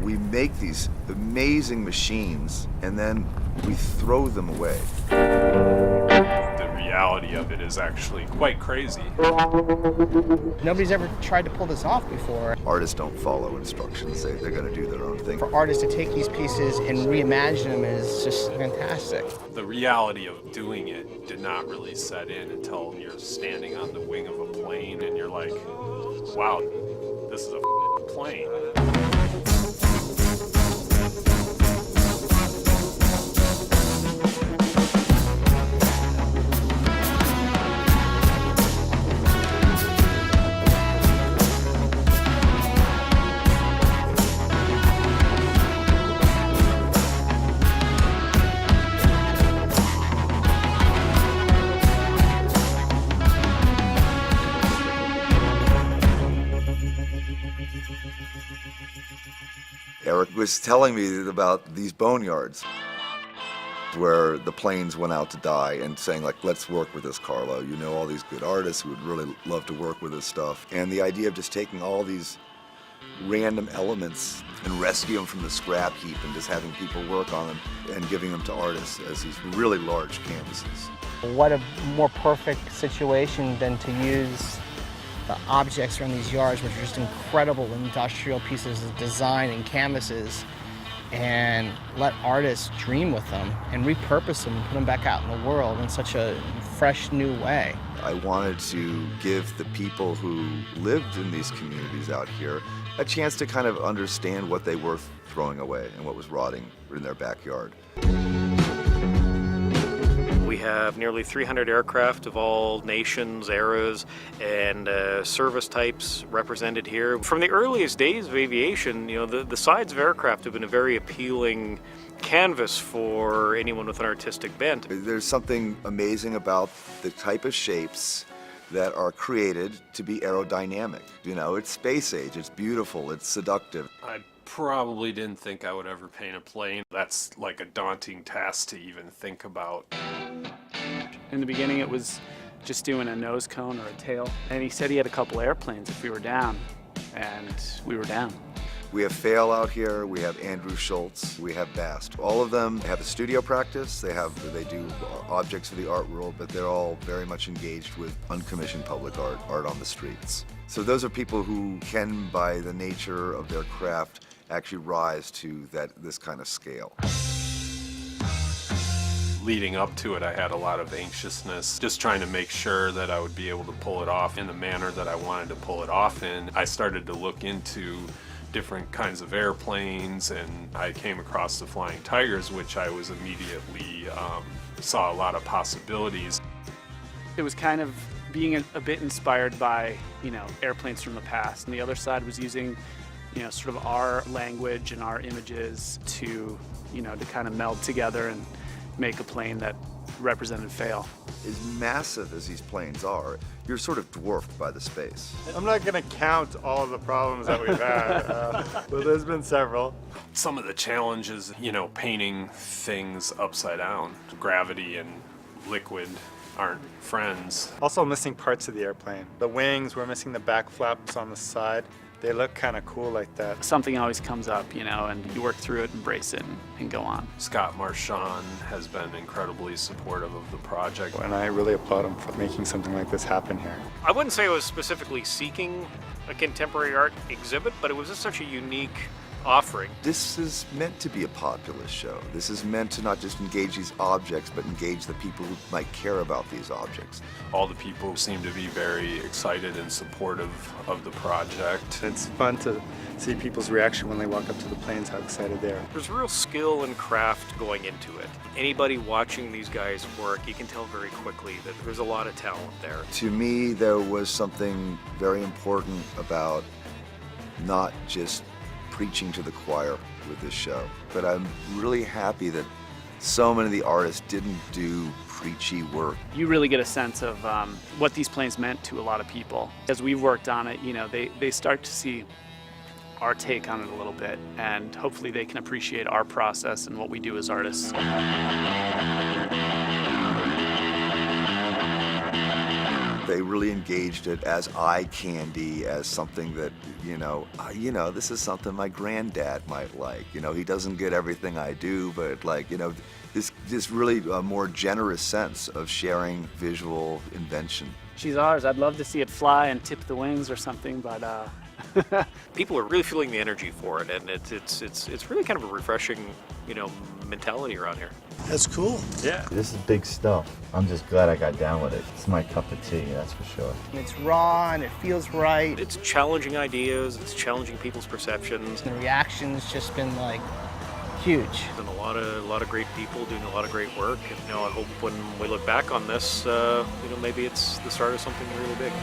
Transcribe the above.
We make these amazing machines and then we throw them away. The reality of it is actually quite crazy. Nobody's ever tried to pull this off before. Artists don't follow instructions. They're going to do their own thing. For artists to take these pieces and reimagine them is just fantastic. The reality of doing it did not really set in until you're standing on the wing of a plane and you're like, wow, this is a plane. Eric was telling me about these boneyards where the planes went out to die and saying, like, let's work with this, Carlo. You know all these good artists who would really love to work with this stuff. And the idea of just taking all these random elements and rescue them from the scrap heap and just having people work on them and giving them to artists as these really large canvases. What a more perfect situation than to use the objects around these yards, which are just incredible industrial pieces of design and canvases, and let artists dream with them and repurpose them and put them back out in the world in such a fresh, new way. I wanted to give the people who lived in these communities out here a chance to kind of understand what they were throwing away and what was rotting in their backyard. We have nearly 300 aircraft of all nations, eras, and service types represented here. From the earliest days of aviation, you know, the sides of aircraft have been a very appealing canvas for anyone with an artistic bent. There's something amazing about the type of shapes that are created to be aerodynamic. You know, it's space age, it's beautiful, it's seductive. I probably didn't think I would ever paint a plane. That's like a daunting task to even think about. In the beginning it was just doing a nose cone or a tail, and he said he had a couple airplanes if we were down, and we were down. We have Fail out here, we have Andrew Schultz, we have Bast. All of them have a studio practice, they do objects of the art world, but they're all very much engaged with uncommissioned public art on the streets. So those are people who can, by the nature of their craft, actually rise to this kind of scale. Leading up to it, I had a lot of anxiousness, just trying to make sure that I would be able to pull it off in the manner that I wanted to pull it off in. I started to look into different kinds of airplanes, and I came across the Flying Tigers, which I was immediately saw a lot of possibilities. It was kind of being a bit inspired by, you know, airplanes from the past, and the other side was using, you know, sort of our language and our images to, you know, to kind of meld together and make a plane that represented Fail. As massive as these planes are, you're sort of dwarfed by the space. I'm not going to count all of the problems that we've had, but there's been several. Some of the challenges, you know, painting things upside down. Gravity and liquid aren't friends. Also missing parts of the airplane. The wings, we're missing the back flaps on the side. They look kind of cool like that. Something always comes up, you know, and you work through it, embrace it, and go on. Scott Marchand has been incredibly supportive of the project. And I really applaud him for making something like this happen here. I wouldn't say I was specifically seeking a contemporary art exhibit, but it was just such a unique offering. This is meant to be a populist show. This is meant to not just engage these objects, but engage the people who might care about these objects. All the people seem to be very excited and supportive of the project. It's fun to see people's reaction when they walk up to the planes, how excited they are. There's real skill and craft going into it. Anybody watching these guys work, you can tell very quickly that there's a lot of talent there. To me, there was something very important about not just preaching to the choir with this show, but I'm really happy that so many of the artists didn't do preachy work. You really get a sense of what these planes meant to a lot of people. As we've worked on it, you know, they start to see our take on it a little bit, and hopefully they can appreciate our process and what we do as artists. They really engaged it as eye candy, as something that, this is something my granddad might like. He doesn't get everything I do, but this really a more generous sense of sharing visual invention. She's ours. I'd love to see it fly and tip the wings or something, but People are really feeling the energy for it, and it's really kind of a refreshing, mentality around here. That's cool. yeah. This is big stuff. I'm just glad I got down with it. It's my cup of tea, that's for sure. It's raw and it feels right. It's challenging ideas, it's challenging people's perceptions. The reaction's just been like huge. And a lot of great people doing a lot of great work. And, I hope when we look back on this, maybe it's the start of something really big.